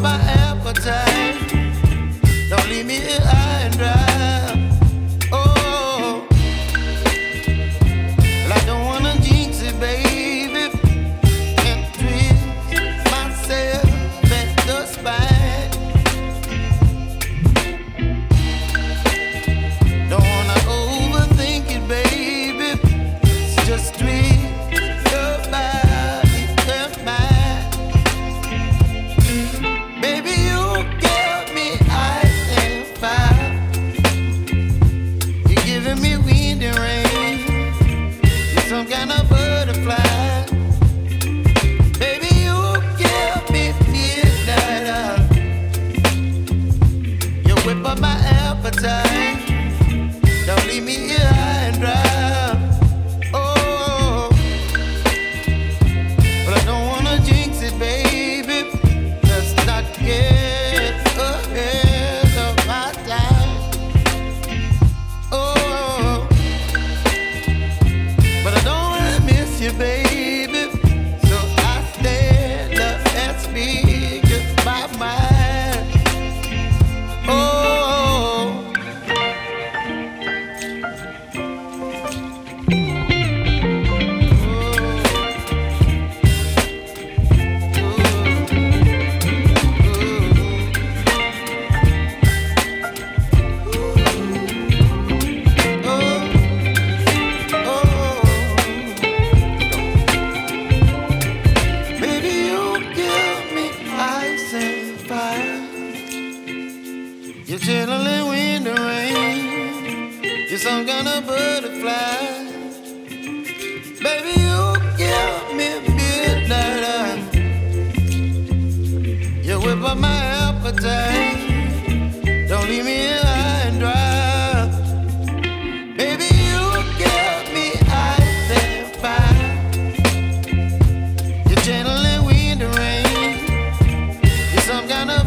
my appetite. Don't leave me here high and dry. Oh, well, I don't wanna jinx it, baby. Can't twist myself at the spine. Don't wanna overthink it, baby. It's just twist your body and mine. Baby, you give me ice and fire. You're giving me wind and rain. You're some kind of butterfly. Baby, you give me midnight. You whip up my appetite. Don't leave me here high and dry. Oh, but I don't wanna jinx it, baby. Let's not get ahead of my time. Oh, but I don't wanna miss you, baby. So I stand up and speak just my mind. Oh. Baby, you give me ice and fire. You're chilling wind and rain. You're some kind of butterfly. Baby, you give me midnight. You whip up my appetite. Don't leave me here high and dry. Baby, you give me ice and fire. You're channeling wind and rain. You're some kind of